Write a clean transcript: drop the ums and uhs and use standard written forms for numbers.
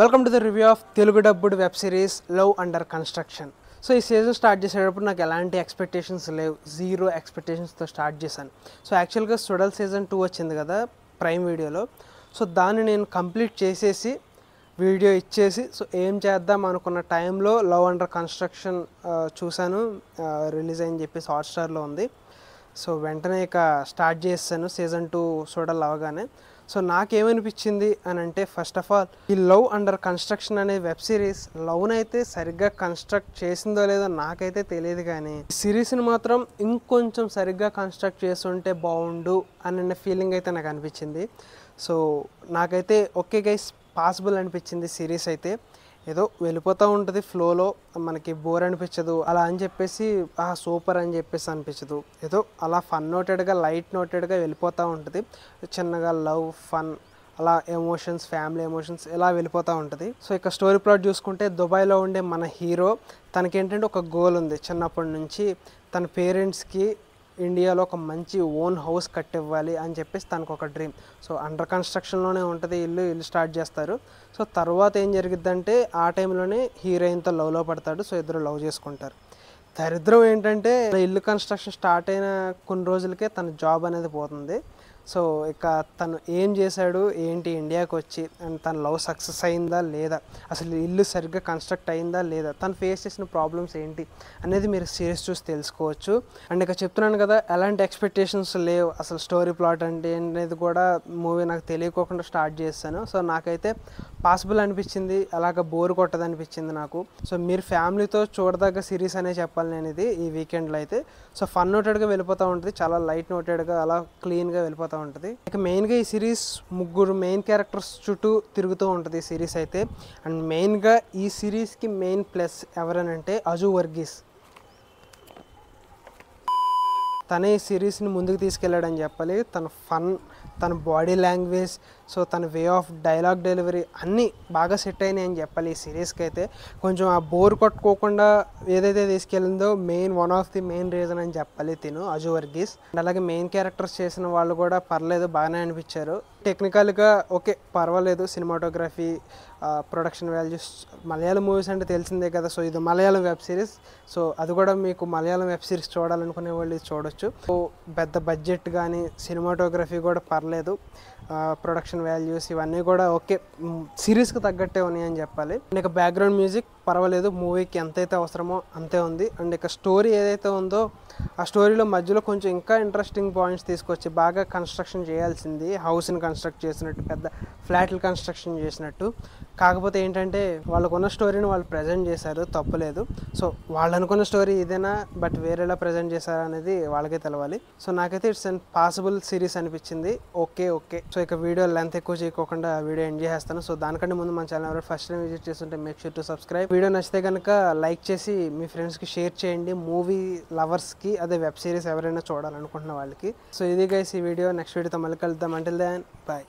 Welcome to the review of Telugu dubbed web series love under construction. So ఈ season start చేసేటప్పుడు నాకు ఎలాంటి expectations లేవు, జీరో ఎక్స్పెక్టేషన్స్తో స్టార్ట్ చేశాను. సో యాక్చువల్గా సుడల్ సీజన్ 2 వచ్చింది కదా ప్రైమ్ వీడియోలో. సో దాన్ని నేను కంప్లీట్ చేసేసి వీడియో ఇచ్చేసి సో ఏం చేద్దాం అనుకున్న టైంలో లవ్ అండర్ కన్స్ట్రక్షన్ చూశాను, రిలీజ్ అని చెప్పేసి హాట్స్టార్లో ఉంది. సో వెంటనే ఇక స్టార్ట్ చేశాను సీజన్ 2 చూడాలి అవగానే. సో నాకేమనిపించింది అని అంటే, ఫస్ట్ ఆఫ్ ఆల్ ఈ లవ్ అండర్ కన్స్ట్రక్షన్ అనే వెబ్ సిరీస్ లవ్నైతే సరిగ్గా కన్స్ట్రక్ట్ చేసిందో లేదో నాకైతే తెలియదు, కానీ సిరీస్ని మాత్రం ఇంకొంచెం సరిగ్గా కన్స్ట్రక్ట్ చేస్తుంటే బాగుండు అనే ఫీలింగ్ అయితే నాకు అనిపించింది. సో నాకైతే ఓకే గైస్ పాసిబుల్ అనిపించింది. సిరీస్ అయితే ఏదో వెళ్ళిపోతూ ఉంటుంది ఫ్లోలో, మనకి బోర్ అనిపించదు అలా అని చెప్పేసి సూపర్ అని చెప్పేసి అనిపించదు. ఏదో అలా ఫన్ నోటెడ్గా లైట్ నోటెడ్గా వెళ్ళిపోతూ ఉంటుంది. చిన్నగా లవ్ ఫన్ అలా ఎమోషన్స్, ఫ్యామిలీ ఎమోషన్స్ ఇలా వెళ్ళిపోతూ ఉంటుంది. సో ఇక స్టోరీ ప్లాట్ చూసుకుంటే, దుబాయ్లో ఉండే మన హీరో తనకేంటంటే ఒక గోల్ ఉంది చిన్నప్పటి నుంచి. తన పేరెంట్స్కి ఇండియాలో ఒక మంచి ఓన్ హౌస్ కట్టివ్వాలి అని చెప్పేసి తనకు ఒక డ్రీమ్. సో అండర్ కన్స్ట్రక్షన్లోనే ఉంటుంది, ఇల్లు స్టార్ట్ చేస్తారు. సో తర్వాత ఏం జరిగిద్దంటే, ఆ టైంలోనే హీరోయిన్తో లవ్లో పడతాడు. సో ఇద్దరు లవ్ చేసుకుంటారు. దరిద్రం ఏంటంటే, ఇల్లు కన్స్ట్రక్షన్ స్టార్ట్ అయిన కొన్ని రోజులకే తన జాబ్ అనేది పోతుంది. సో ఇక తను ఏం చేశాడు ఏంటి ఇండియాకి వచ్చి, అండ్ తన లవ్ సక్సెస్ అయిందా లేదా, అసలు ఇల్లు సరిగ్గా కన్స్ట్రక్ట్ అయిందా లేదా, తను ఫేస్ చేసిన ప్రాబ్లమ్స్ ఏంటి అనేది మీరు సిరీస్ చూసి తెలుసుకోవచ్చు. అండ్ ఇక చెప్తున్నాను కదా, ఎలాంటి ఎక్స్పెక్టేషన్స్ లేవు, అసలు స్టోరీ ప్లాట్ అంటే అనేది కూడా మూవీ నాకు తెలియకోకుండా స్టార్ట్ చేస్తాను. సో నాకైతే పాసిబుల్ అనిపించింది, అలాగ బోర్ కొట్టదు అనిపించింది నాకు. సో మీరు ఫ్యామిలీతో చూడదగ్గ సిరీస్ అనే చెప్పాలి నేను ఇది ఈ వీకెండ్లో అయితే. సో ఫన్ నోటెడ్గా వెళ్ళిపోతూ ఉంటుంది, చాలా లైట్ నోటెడ్గా అలా క్లీన్గా వెళ్ళిపోతూ ఉంటుంది. ఇక మెయిన్గా ఈ సిరీస్ ముగ్గురు మెయిన్ క్యారెక్టర్స్ చుట్టూ తిరుగుతూ ఉంటుంది ఈ సిరీస్ అయితే. అండ్ మెయిన్గా ఈ సిరీస్కి మెయిన్ ప్లస్ ఎవరనంటే అజు వర్గీస్. తనే ఈ సిరీస్ని ముందుకు తీసుకెళ్ళాడని చెప్పాలి. తన ఫన్, తన బాడీ లాంగ్వేజ్, సో తన వే ఆఫ్ డైలాగ్ డెలివరీ అన్నీ బాగా సెట్ అయినాయి అని చెప్పాలి ఈ సిరీస్కి అయితే. కొంచెం ఆ బోర్ కొట్టుకోకుండా ఏదైతే తీసుకెళ్ళిందో one of the main reason అని చెప్పాలి తిను అజు వర్గీస్. అండ్ అలాగే మెయిన్ క్యారెక్టర్స్ చేసిన వాళ్ళు కూడా పర్లేదు, బాగానే అనిపించారు. టెక్నికల్గా ఓకే పర్వాలేదు, cinematography, production values. Malayalam movies అంటే తెలిసిందే కదా. సో ఇది మలయాళం వెబ్ సిరీస్. సో అది కూడా మీకు మలయాళం వెబ్ సిరీస్ చూడాలనుకునే వాళ్ళు ఇది చూడొచ్చు. సో పెద్ద బడ్జెట్ కానీ సినిమాటోగ్రఫీ కూడా పర్లేదు, ప్రొడక్షన్ వాల్యూస్ ఇవన్నీ కూడా ఓకే, సిరీస్కి తగ్గట్టే ఉన్నాయి అని చెప్పాలి. అండ్ ఇక బ్యాక్గ్రౌండ్ మ్యూజిక్ పర్వాలేదు, మూవీకి ఎంతైతే అవసరమో అంతే ఉంది. అండ్ ఇక స్టోరీ ఏదైతే ఉందో ఆ స్టోరీలో మధ్యలో కొంచెం ఇంకా ఇంట్రెస్టింగ్ పాయింట్స్ తీసుకొచ్చి బాగా కన్స్ట్రక్షన్ చేయాల్సింది, హౌస్ని కన్స్ట్రక్ట్ చేసినట్టు, పెద్ద ఫ్లాట్లు కన్స్ట్రక్షన్ చేసినట్టు. కాకపోతే ఏంటంటే వాళ్ళకున్న స్టోరీని వాళ్ళు ప్రజెంట్ చేశారు, తప్పులేదు. సో వాళ్ళు అనుకున్న స్టోరీ ఇదేనా, బట్ వేరేలా ప్రజెంట్ చేశారు అనేది వాళ్ళకే తెలవాలి. సో నాకైతే ఇట్స్ అన్ పాసిబుల్ సిరీస్ అనిపించింది. ఓకే. సో ఇక వీడియో లెంత్ ఎక్కువ చేయకోకుండా వీడియో ఎండ్ చేస్తాను. సో దానికంటే ముందు మన ఛానల్ ఎవరైనా ఫస్ట్ టైం విజిట్ చేస్తుంటే make sure to subscribe. Video నచ్చితే కనుక లైక్ చేసి మీ ఫ్రెండ్స్కి షేర్ చేయండి, మూవీ లవర్స్కి, అదే వెబ్ సిరీస్ ఎవరైనా చూడాలనుకుంటున్న వాళ్ళకి. సో ఇది గైస్ ఈ వీడియో. నెక్స్ట్ వీడియోతో మళ్ళీ కలుద్దాం. Until then bye.